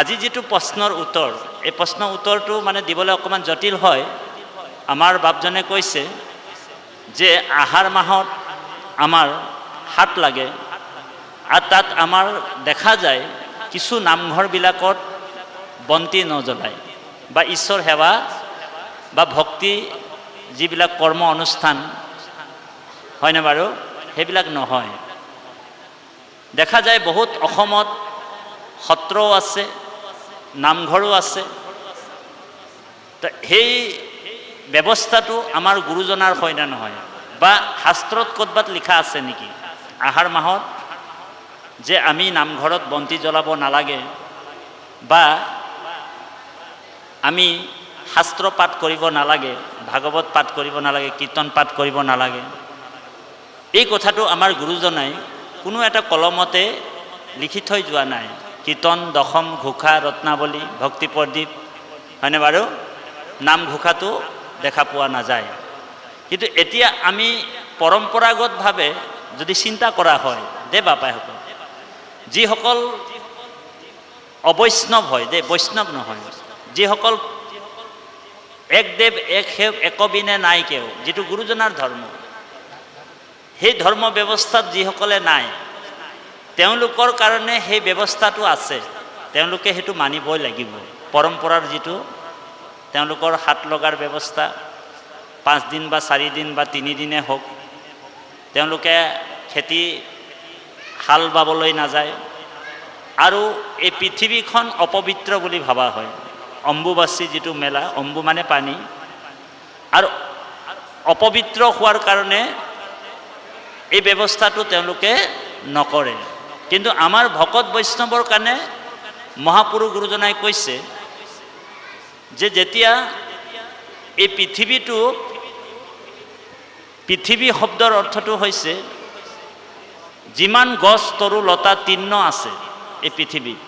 আজি যিটো প্ৰশ্নৰ উত্তৰ, এই প্ৰশ্নৰ উত্তৰটো মানে দিবলৈ অকণমান জটিল হয়। আমাৰ বাপজনে কৈছে যে আহাৰ মাহত আমাৰ হাত লাগে, আৰু তাত আমাৰ দেখা যায় কিছু নামঘৰবিলাকত বন্তি নজ্বলায় বা ঈশ্বৰ সেৱা বা ভক্তি যিবিলাক কৰ্ম অনুষ্ঠান হয়নে বাৰু, সেইবিলাক নহয়। দেখা যায় বহুত অসমত সত্ৰও আছে, নামঘৰো আছে। তো সেই ব্যৱস্থাটো আমাৰ গুৰুজনাৰ হয় না নহয়, বা শাস্ত্ৰত ক'ৰবাত লিখা আছে নেকি আহাৰ মাহত যে আমি নামঘৰত বন্তি জ্বলাব নালাগে বা আমি শাস্ত্ৰ পাঠ কৰিব নালাগে, ভাগৱত পাঠ কৰিব নালাগে, কীৰ্তন পাঠ কৰিব নালাগে। এই কথাটো আমাৰ গুৰুজনাই কোনো এটা কলমতে লিখি থৈ যোৱা নাই। কীৰ্তন, দশম, ঘোষা, ৰত্নাৱলী, ভক্তি প্ৰদীপ হয়নে বাৰু, নাম ঘোষাটো দেখা পোৱা নাযায়। কিন্তু এতিয়া আমি পৰম্পৰাগতভাৱে যদি চিন্তা কৰা হয় দে বাপাইসকল, যিসকল অবৈষ্ণৱ হয় দে, বৈষ্ণৱ নহয়, যিসকল এক দেৱ এক সেৱ একবিনে নাই কেও, যিটো গুৰুজনাৰ ধৰ্ম, সেই ধৰ্ম ব্যৱস্থাত যিসকলে নাই তেওঁলোকৰ কাৰণে সেই ব্যৱস্থাটো আছে, তেওঁলোকে সেইটো মানিবই লাগিব। পৰম্পৰাৰ যিটো তেওঁলোকৰ হাত লগাৰ ব্যৱস্থা, 5 দিন বা 4 দিন বা 3 দিনে হওক, তেওঁলোকে খেতি হাল বাবলৈ নাযায়। আৰু এই পৃথিৱীখন অপবিত্ৰ বুলি ভাবা হয়। অম্বুবাচী যিটো মেলা, অম্বু মানে পানী, আৰু অপবিত্ৰ হোৱাৰ কাৰণে এই ব্যৱস্থাটো তেওঁলোকে নকৰে। কিন্তু আমাৰ ভকত বৈষ্ণৱৰ কাৰণে মহাপুৰুষ গুৰুজনাই কৈছে যে যেতিয়া এই পৃথিৱীটো, পৃথিৱী শব্দৰ অৰ্থটো হৈছে যিমান গছ তৰু লতা তৃণ আছে এই পৃথিৱীত,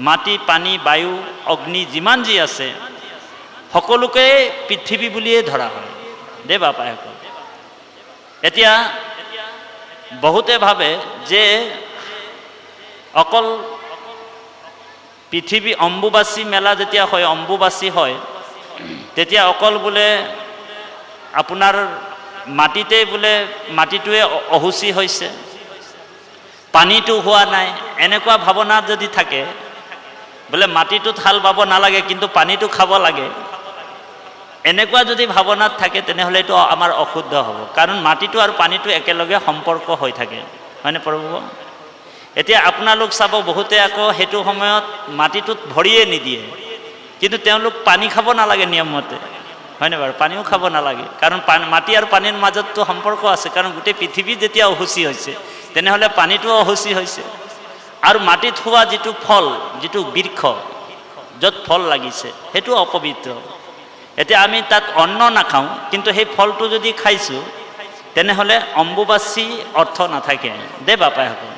মাটি পানী বায়ু অগ্নি যিমান যি আছে সকলোকে পৃথিৱী বুলিয়ে ধৰা হয় দে বাপাইসকল। এতিয়া বহুতে ভাবে যে অকল পৃথিৱী অম্বুবাচী মেলা যেতিয়া হয়, অম্বুবাচী হয়, তেতিয়া অকল বোলে আপোনাৰ মাটিতে বোলে মাটিটোৱে অহুচি হৈছে, পানীটো হোৱা নাই, এনেকুৱা ভাৱনা যদি থাকে, বোলে মাটিটোত হাল বাব নালাগে কিন্তু পানীটো খাব লাগে, এনেকুৱা যদি ভাৱনাত থাকে তেনেহ'লে এইটো আমাৰ অশুদ্ধ হ'ব। কাৰণ মাটিটো আৰু পানীটো একেলগে সম্পৰ্ক হৈ থাকে, হয়নে প্ৰভু? এতিয়া আপোনালোক চাব, বহুতে আকৌ সেইটো সময়ত মাটিটোত ভৰিয়ে নিদিয়ে, কিন্তু তেওঁলোক পানী খাব নালাগে নিয়মমতে, হয়নে বাৰু? পানীও খাব নালাগে, কাৰণ মাটি আৰু পানীৰ মাজততো সম্পৰ্ক আছে। কাৰণ গোটেই পৃথিৱী যেতিয়া অহুচি হৈছে তেনেহ'লে পানীটোও অহুচি হৈছে। আৰু মাটিত হোৱা যিটো ফল, যিটো বৃক্ষ য'ত ফল লাগিছে সেইটো অপবিত্ৰ। এতিয়া আমি তাত অন্ন নাখাওঁ, কিন্তু সেই ফলটো যদি খাইছোঁ তেনেহ'লে অম্বুবাচী অৰ্থ নাথাকে দে বাপাইসকল।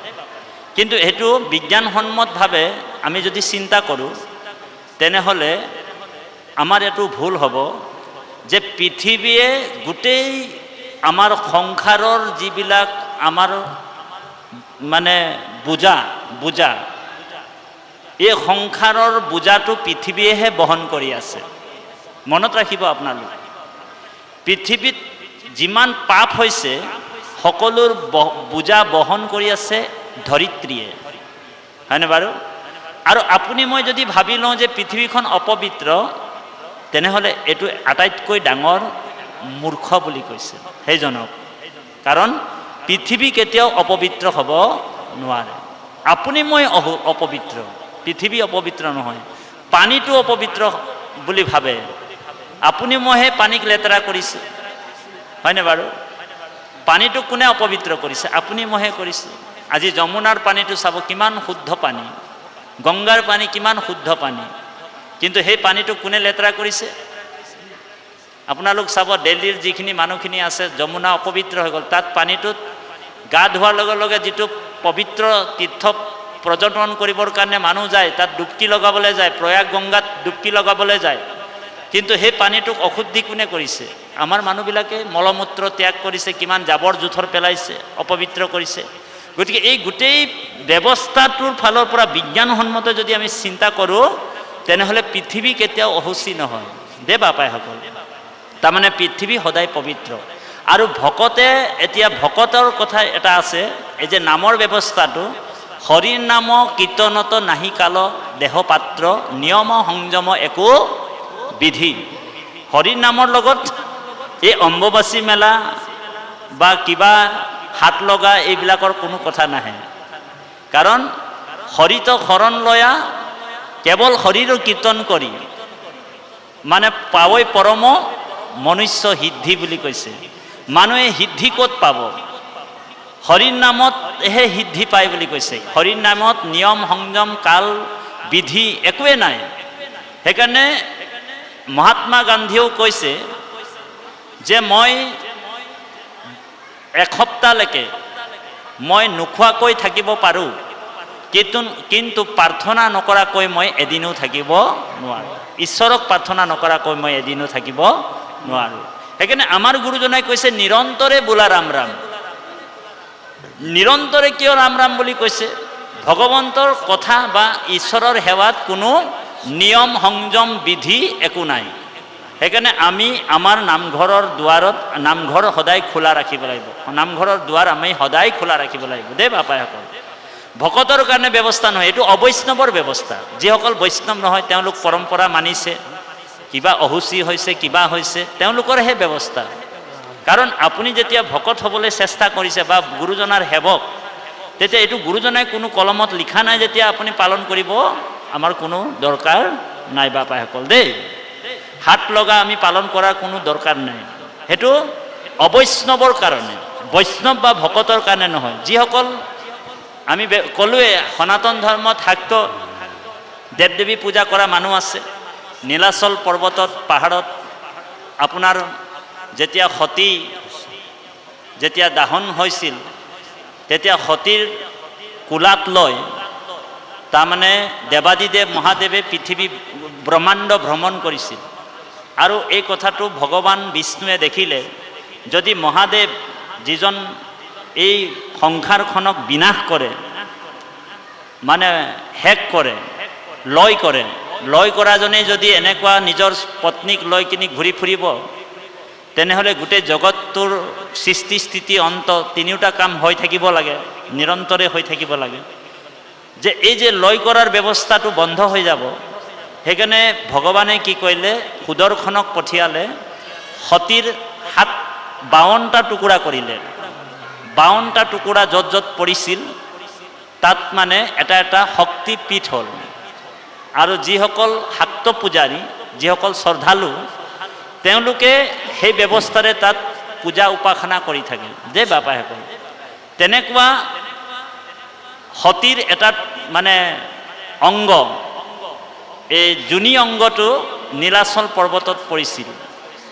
কিন্তু সেইটো বিজ্ঞানসন্মতভাৱে আমি যদি চিন্তা কৰোঁ তেনেহ'লে আমাৰ এইটো ভুল হ'ব যে পৃথিৱীয়ে গোটেই আমাৰ সংসাৰৰ যিবিলাক আমাৰ মানে বোজা, এই সংসাৰৰ বোজাটো পৃথিৱীয়েহে বহন কৰি আছে। মনত ৰাখিব আপোনালোক, পৃথিৱীত যিমান পাপ হৈছে সকলোৰ বোজা বহন কৰি আছে ধৰিত্ৰীয়ে, হয়নে বাৰু? আৰু আপুনি মই যদি ভাবি লওঁ যে পৃথিৱীখন অপবিত্ৰ, তেনেহ'লে এইটো আটাইতকৈ ডাঙৰ মূৰ্খ বুলি কৈছে সেইজনক। কাৰণ পৃথিৱী কেতিয়াও অপবিত্ৰ হ'ব নোৱাৰে। আপুনি মই অপবিত্ৰ, পৃথিৱী অপবিত্ৰ নহয়। পানীটো অপবিত্ৰ বুলি ভাবে, আপুনি মইহে পানীক লেতেৰা কৰিছে, হয়নে বাৰু? পানীটো কোনে অপবিত্ৰ কৰিছে? আপুনি মইহে কৰিছে। আজি যমুনাৰ পানীটো চাব, কিমান শুদ্ধ পানী, গংগাৰ পানী কিমান শুদ্ধ পানী, কিন্তু সেই পানীটো কোনে লেতেৰা কৰিছে? আপোনালোক চাব, দিল্লীৰ যিখিনি মানুহখিনি আছে, যমুনা অপবিত্ৰ হৈ গ'ল, তাত পানীটোত গা ধোৱাৰ লগে লগে যিটো পবিত্ৰ তীৰ্থ পৰ্যটন কৰিবৰ কাৰণে মানুহ যায়, তাত ডুবকি লগাবলৈ যায়, প্ৰয়াগ গংগাত ডুবকি লগাবলৈ যায়, কিন্তু সেই পানীটোক অশুদ্ধি কোনে কৰিছে? আমাৰ মানুহবিলাকে মলমূত্ৰ ত্যাগ কৰিছে, কিমান জাবৰ জোথৰ পেলাইছে, অপবিত্ৰ কৰিছে। গতিকে এই গোটেই ব্যৱস্থাটোৰ ফালৰ পৰা বিজ্ঞানসন্মত যদি আমি চিন্তা কৰোঁ তেনেহ'লে পৃথিৱী কেতিয়াও অশুচি নহয় দে বাপাইসকল। তাৰমানে পৃথিৱী সদায় পবিত্ৰ। আৰু ভকতে এতিয়া ভকতৰ কথা এটা আছে, এই যে নামৰ ব্যৱস্থাটো, হৰিৰ নাম কীৰ্তনত নাহি কাল দেহপাত্ৰ নিয়ম সংযম একো বিধি। হৰিৰ নামৰ লগত এই অম্বুবাচী মেলা বা কিবা হাত লগা এইবিলাকৰ কোনো কথা নাহে। কাৰণ হৰিত শৰণ লয়া কেৱল হৰিৰ কীৰ্তন কৰি মানে পাৱৈ পৰম মনুষ্য সিদ্ধি বুলি কৈছে। মানুহে সিদ্ধি ক'ত পাব? হৰিৰ নামতহে সিদ্ধি পায় বুলি কৈছে। হৰিৰ নামত নিয়ম সংযম কাল বিধি একোৱে নাই। সেইকাৰণে মহাত্মা গান্ধীয়েও কৈছে যে মই এসপ্তাহলৈকে মই নোখোৱাকৈ থাকিব পাৰোঁ, কিন্তু প্ৰাৰ্থনা নকৰাকৈ মই এদিনো থাকিব নোৱাৰোঁ। ঈশ্বৰক প্ৰাৰ্থনা নকৰাকৈ মই এদিনো থাকিব নোৱাৰোঁ। সেইকাৰণে আমাৰ গুৰুজনাই কৈছে নিৰন্তৰে বোলা ৰাম ৰাম। নিৰন্তৰে কিয় ৰাম ৰাম বুলি কৈছে? ভগৱন্তৰ কথা বা ঈশ্বৰৰ সেৱাত কোনো নিয়ম সংযম বিধি একো নাই। সেইকাৰণে আমি আমাৰ নামঘৰৰ দুৱাৰত নামঘৰ সদায় খোলা ৰাখিব লাগিব। নামঘৰৰ দুৱাৰ আমি সদায় খোলা ৰাখিব লাগিব দেই বাপাইসকল। ভকতৰ কাৰণে ব্যৱস্থা নহয়, এইটো অবৈষ্ণৱৰ ব্যৱস্থা। যিসকল বৈষ্ণৱ নহয় তেওঁলোক পৰম্পৰা মানিছে, কিবা অহুচি হৈছে কিবা হৈছে তেওঁলোকৰহে ব্যৱস্থা। কাৰণ আপুনি যেতিয়া ভকত হ'বলৈ চেষ্টা কৰিছে বা গুৰুজনাৰ সেৱক, তেতিয়া এইটো গুৰুজনাই কোনো কলমত লিখা নাই যেতিয়া আপুনি পালন কৰিব, আমাৰ কোনো দৰকাৰ নাই বাপাইসকল দেই। হাত লগা আমি পালন কৰাৰ কোনো দৰকাৰ নাই। সেইটো অবৈষ্ণৱৰ কাৰণে, বৈষ্ণৱ বা ভকতৰ কাৰণে নহয়। যিসকল আমি ক'লোৱে সনাতন ধৰ্মত শাক্ত দেৱ দেৱী পূজা কৰা মানুহ আছে। নীলাচল পৰ্বতত পাহাৰত আপোনাৰ যেতিয়া সতী যেতিয়া দাহন হৈছিল তেতিয়া সতীৰ কোলাত লৈ তাৰমানে দেৱাদিদেৱ মহাদেৱে পৃথিৱী ব্ৰহ্মাণ্ড ভ্ৰমণ কৰিছিল। আৰু এই কথাটো ভগৱান বিষ্ণুৱে দেখিলে, যদি মহাদেৱ যিজন এই সংসাৰখনক বিনাশ কৰে মানে শেষ কৰে, লয় কৰাজনে যদি এনেকুৱা নিজৰ পত্নীক লৈ কিনি ঘূৰি ফুৰিব, তেনেহ'লে গোটেই জগতটোৰ সৃষ্টি স্থিতি অন্ত তিনিওটা কাম হৈ থাকিব লাগে, নিৰন্তৰে হৈ থাকিব লাগে। যে এই যে লয় কৰাৰ ব্যৱস্থাটো বন্ধ হৈ যাব, সেইকাৰণে ভগৱানে কি কৰিলে, সুদৰ্শনক পঠিয়ালে, সতীৰ হাত 52টা টুকুৰা কৰিলে। 52টা টুকুৰা য'ত য'ত পৰিছিল তাত মানে এটা এটা শক্তিপীঠ হ'ল। আৰু যিসকল শাক্ত পূজাৰী, যিসকল শ্ৰদ্ধালু, তেওঁলোকে সেই ব্যৱস্থাৰে তাত পূজা উপাসনা কৰি থাকে যে বাপাসকল। তেনেকুৱা সতীৰ এটা মানে অংগ, এই যোনি অংগটো নীলাচল পৰ্বতত পৰিছিল।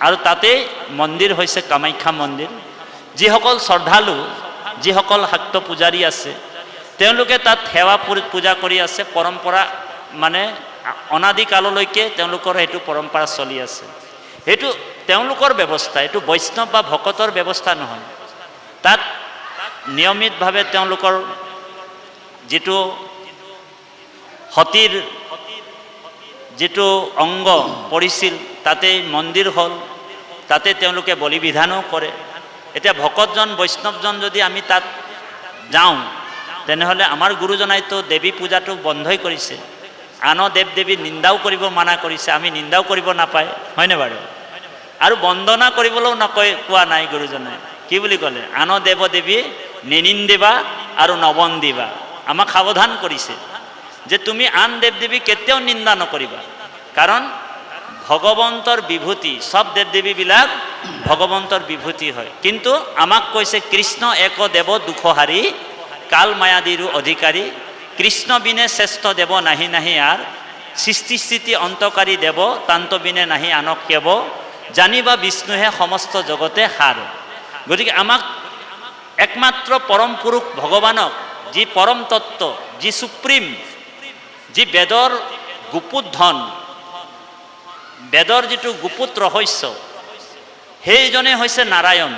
আৰু তাতেই মন্দিৰ হৈছে কামাখ্যা মন্দিৰ। যিসকল শ্ৰদ্ধালু, যিসকল শাক্ত পূজাৰী আছে, তেওঁলোকে তাত সেৱা পূজা কৰি আছে। পৰম্পৰা মানে অনাদিকাললৈকে তেওঁলোকৰ সেইটো পৰম্পৰা চলি আছে। সেইটো তেওঁলোকৰ ব্যৱস্থা, এইটো বৈষ্ণৱ বা ভকতৰ ব্যৱস্থা নহয়। তাত নিয়মিতভাৱে তেওঁলোকৰ যিটো সতীৰ যিটো অংগ পৰিছিল তাতেই মন্দিৰ হ'ল, তাতে তেওঁলোকে বলি বিধানো কৰে। এতিয়া ভকতজন বৈষ্ণৱজন যদি আমি তাত যাওঁ, তেনেহ'লে আমাৰ গুৰুজনাইতো দেৱী পূজাটো বন্ধই কৰিছে। আন দেৱ দেৱী নিন্দাও কৰিব মানা কৰিছে, আমি নিন্দাও কৰিব নাপায়, হয়নে বাৰু? আৰু বন্দনা কৰিবলৈও কোৱা নাই গুৰুজনাই। কি বুলি ক'লে? আন দেৱ দেৱী নিনিন্দিবা আৰু নবন্দিবা। আমাক সাৱধান কৰিছে যে তুমি আন দেৱ দেৱী কেতিয়াও নিন্দা নকৰিবা। কাৰণ ভগৱন্তৰ বিভূতি, সব দেৱ দেৱীবিলাক ভগৱন্তৰ বিভূতি হয়। কিন্তু আমাক কৈছে কৃষ্ণ এক দেৱ দুখহাৰী কাল মায়াদিৰো অধিকাৰী, কৃষ্ণ বিনে শ্ৰেষ্ঠ দেৱ নাহি নাহি আৰ, সৃষ্টি স্থিতি অন্তকাৰী দেৱ তান্ত বিনে নাহি আনক কেৱ, জানিবা বিষ্ণুহে সমস্ত জগতে সাৰ। গতিকে আমাক একমাত্ৰ পৰম পুৰুষ ভগৱানক, যি পৰম তত্ত্ব, যি সুপ্ৰিম, যি বেদৰ গুপুত ধন, বেদৰ যিটো গুপুত ৰহস্য, সেইজনে হৈছে নাৰায়ণ।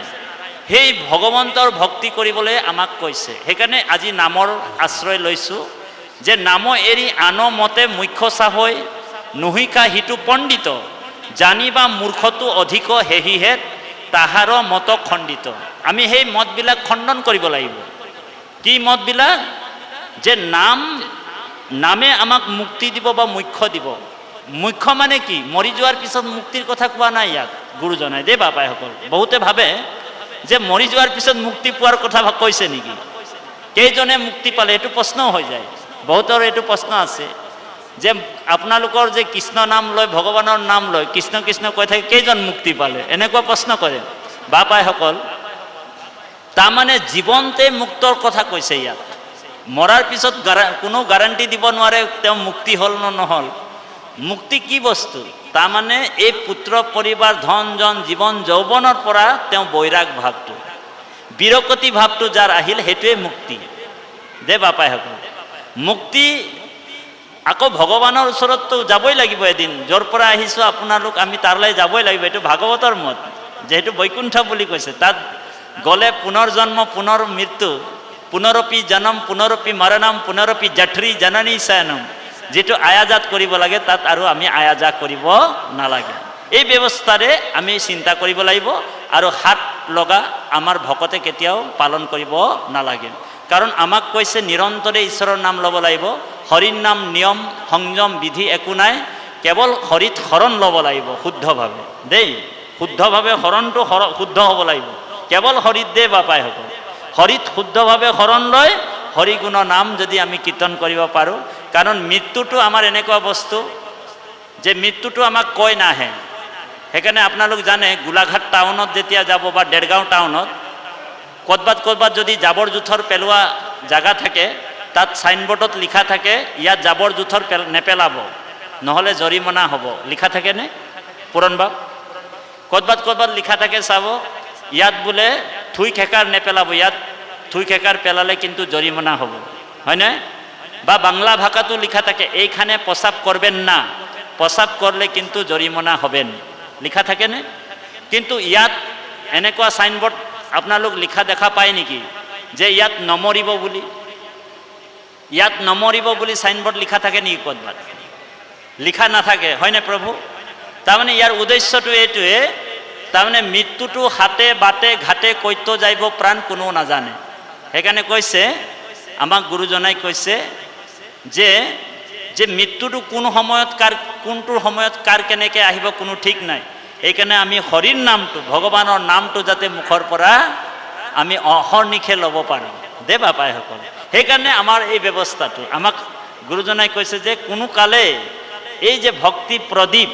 সেই ভগৱন্তৰ ভক্তি কৰিবলৈ আমাক কৈছে। সেইকাৰণে আজি নামৰ আশ্ৰয় লৈছোঁ যে নাম এৰি আন মতে মুখ্য চাহৈ নুহিকা সিটো পণ্ডিত জানিবা মূৰ্খটো অধিক হেহিহে তাহাৰ মত খণ্ডিত। আমি সেই মতবিলাক খণ্ডন কৰিব লাগিব। কি মতবিলাক? যে নামে আমাক মুক্তি দিব বা মুখ্য দিব। মুখ্য মানে কি? মৰি যোৱাৰ পিছত মুক্তিৰ কথা কোৱা নাই ইয়াত গুৰুজনাই দেই বাপাইসকল। বহুতে ভাবে যে মৰি যোৱাৰ পিছত মুক্তি পোৱাৰ কথা কৈছে নেকি, কেইজনে মুক্তি পালে, এইটো প্ৰশ্নও হৈ যায়। বহুতৰ এইটো প্ৰশ্ন আছে যে আপোনালোকৰ যে কৃষ্ণ নাম লয়, ভগৱানৰ নাম লয়, কৃষ্ণ কৃষ্ণ কৈ থাকে, কেইজন মুক্তি পালে? এনেকুৱা প্ৰশ্ন কৰে বাপাইসকল। তাৰমানে জীৱনতে মুক্তৰ কথা কৈছে ইয়াত। মৰাৰ পিছত কোনো গাৰাণ্টি দিব নোৱাৰে তেওঁ মুক্তি হ'ল নে নহ'ল। মুক্তি কি বস্তু? তাৰমানে এই পুত্ৰ পৰিবাৰ ধন জন জীৱন যৌৱনৰ পৰা তেওঁ বৈৰাগ ভাৱটো, বিৰকতি ভাৱটো যাৰ আহিল, সেইটোৱে মুক্তি দে বাপাইসকল। মুক্তি আকৌ ভগৱানৰ ওচৰততো যাবই লাগিব এদিন। য'ৰ পৰা আহিছোঁ আপোনালোক, আমি তালৈ যাবই লাগিব। এইটো ভাগৱতৰ মত, যিহেতু বৈকুণ্ঠ বুলি কৈছে। তাত গ'লে পুনৰ জন্ম পুনৰ মৃত্যু, পুনৰপি জনম পুনৰপি মৰণম পুনৰপি জঠৰী জননী শয়নম, যিটো আয়াজাত কৰিব লাগে তাত আৰু আমি আয়াজা কৰিব নালাগে। এই ব্যৱস্থাৰে আমি চিন্তা কৰিব লাগিব। আৰু হাত লগা আমাৰ ভকতে কেতিয়াও পালন কৰিব নালাগে। কাৰণ আমাক কৈছে নিৰন্তৰে ঈশ্বৰৰ নাম ল'ব লাগিব। হৰিৰ নাম নিয়ম সংযম বিধি একো নাই, কেৱল হৰিত শৰণ ল'ব লাগিব শুদ্ধভাৱে দেই। শুদ্ধভাৱে শৰণটো শুদ্ধ হ'ব লাগিব, কেৱল হৰিত দে বাপাইসকল। হৰিত শুদ্ধভাৱে শৰণ লৈ হৰিগুণ নাম যদি আমি কীৰ্তন কৰিব পাৰোঁ। কাৰণ মৃত্যুটো আমাৰ এনেকুৱা বস্তু যে মৃত্যুটো আমাক কৈ নাহে। সেইকাৰণে আপোনালোক জানে গোলাঘাট টাউনত যেতিয়া যাব বা দেৰগাঁও টাউনত ক'ৰবাত যদি জাবৰ জোঁথৰ পেলোৱা জাগা থাকে, তাত চাইনবোৰ্ডত লিখা থাকে ইয়াত জাবৰ জোঁথৰ নেপেলাব নহ'লে জৰিমনা হ'ব। লিখা থাকেনে পুৰণ বাপ? ক'ৰবাত লিখা থাকে চাব, ইয়াত বোলে থুই খেকাৰ নেপেলাব, ইয়াত থুই খেকাৰ পেলালে কিন্তু জৰিমনা হ'ব, হয়নে? বা বাংলা ভাষাটো লিখা থাকে এইখানে প্ৰস্ৰাৱ কৰবেন না, প্ৰস্ৰাৱ কৰলে কিন্তু জৰিমনা হবেন, লিখা থাকেনে? কিন্তু ইয়াত এনেকুৱা সাইনবোৰ্ড আপোনালোক লিখা দেখা পায় নেকি যে ইয়াত নমৰিব বুলি? ইয়াত নমৰিব বুলি সাইনবোৰ্ড লিখা থাকে নেকি? ক'ৰবাত লিখা নাথাকে, হয়নে প্ৰভু? তাৰমানে ইয়াৰ উদ্দেশ্যটো এইটোৱে, তাৰমানে মৃত্যুটো হাতে বাটে ঘাটে কৈত যাইব প্ৰাণ কোনো নাজানে। সেইকাৰণে কৈছে আমাক গুৰুজনাই কৈছে যে যে মৃত্যুটো কোন সময়ত কোনটোৰ সময়ত কাৰ কেনেকৈ আহিব কোনো ঠিক নাই। সেইকাৰণে আমি হৰিৰ নামটো ভগৱানৰ নামটো যাতে মুখৰ পৰা আমি অহৰ্নিশে ল'ব পাৰোঁ দে বাপাইসকল। সেইকাৰণে আমাৰ এই ব্যৱস্থাটো আমাক গুৰুজনাই কৈছে যে কোনো কালে এই যে ভক্তি প্ৰদীপ,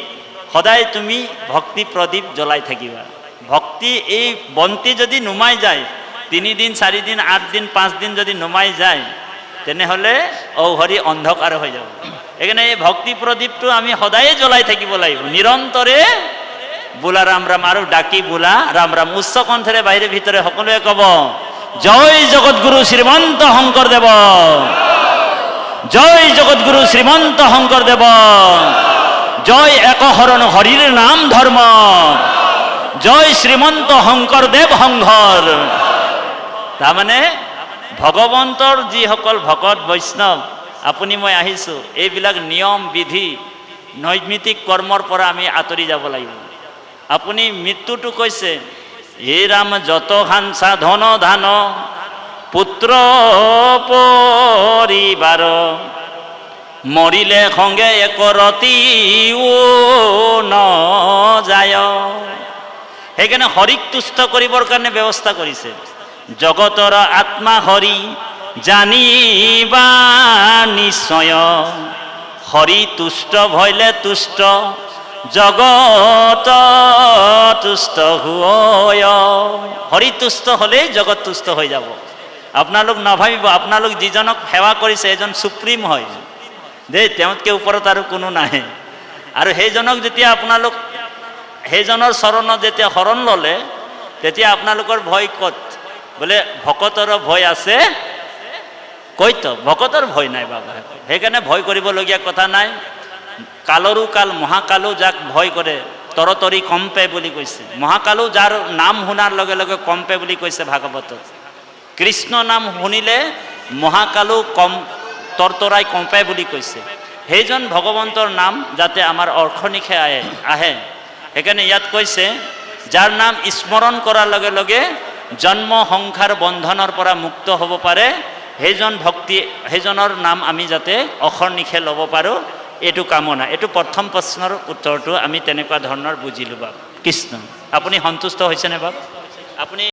সদায় তুমি ভক্তি প্ৰদীপ জ্বলাই থাকিবা। ভক্তি এই বন্তি যদি নুমাই যায় 3 দিন 4 দিন 8 দিন 5 দিন যদি নুমাই যায় তেনেহ'লে হৰি অন্ধকাৰ হৈ যাব। সেইকাৰণে এই ভক্তি প্ৰদীপটো আমি সদায়ে জ্বলাই থাকিব লাগিব, নিৰন্তৰে বোলা ৰাম ৰাম আৰু ডাকি বোলা ৰাম ৰাম। উচ্চ কণ্ঠেৰে বাহিৰে ভিতৰে সকলোৱে ক'ব জয় জগতগুৰু শ্ৰীমন্ত শংকৰদেৱ, জয় জগতগুৰু শ্ৰীমন্ত শংকৰদেৱ, জয় একশৰণ হৰিৰ নাম ধৰ্ম, জয় শ্ৰীমন্ত শংকৰদেৱ সংঘৰ। তাৰমানে ভগৱন্তৰ যিসকল ভকত বৈষ্ণৱ আপুনি মই আহিছোঁ, এইবিলাক নিয়ম বিধি নৈমিত্তিক কৰ্মৰ পৰা আমি আঁতৰি যাব লাগিব। আপুনি মৃত্যুটো কৈছে হে ৰাম যত হাংসা ধন ধান পুত্ৰ পৰিবাৰ মৰিলে সংগে এক ৰতিও ন যায়। সেইকাৰণে হৰিক তুষ্ট কৰিবৰ কাৰণে ব্যৱস্থা কৰিছে। জগতৰ আত্মা হৰি জানিবা নিশ্চয়, হৰি তুষ্ট ভইলে তুষ্ট জগত তুষ্ট হয়। হৰি তুষ্ট হ'লেই জগত তুষ্ট হৈ যাব। আপোনালোক নাভাবিব আপোনালোক যিজনক সেৱা কৰিছে এজন সুপ্ৰিম হয় দেই, তেওঁতকৈ ওপৰত আৰু কোনো নাহে। আৰু সেইজনক যেতিয়া আপোনালোক সেইজনৰ চৰণত যেতিয়া শৰণ ল'লে তেতিয়া আপোনালোকৰ ভয় ক'ত? বোলে ভকতৰ ভয় আছে কৈতো, ভকতৰ ভয় নাই বাবা। সেইকাৰণে ভয় কৰিবলগীয়া কথা নাই। কালৰো কাল মহাকালো যাক ভয় কৰে তৰতৰি কম্পে বুলি কৈছে। মহাকালো যাৰ নাম শুনাৰ লগে লগে কম্পে বুলি কৈছে ভাগৱতত। কৃষ্ণ নাম শুনিলে মহাকালো তৰতৰাই কম্পে বুলি কৈছে। সেইজন ভগৱন্তৰ নাম যাতে আমাৰ অৰ্শনিশে আহে। সেইকাৰণে ইয়াত কৈছে যাৰ নাম স্মৰণ কৰাৰ লগে লগে জন্ম সংসাৰ বন্ধনৰ পৰা মুক্ত হ'ব পাৰে, সেইজনৰ নাম আমি যাতে অহৰ্নিশে ল'ব পাৰোঁ, এইটো কামনা। এইটো প্ৰথম প্ৰশ্নৰ উত্তৰটো আমি তেনেকুৱা ধৰণৰ বুজিলোঁ বাপ। কৃষ্ণ, আপুনি সন্তুষ্ট হৈছেনে বাপ? আপুনি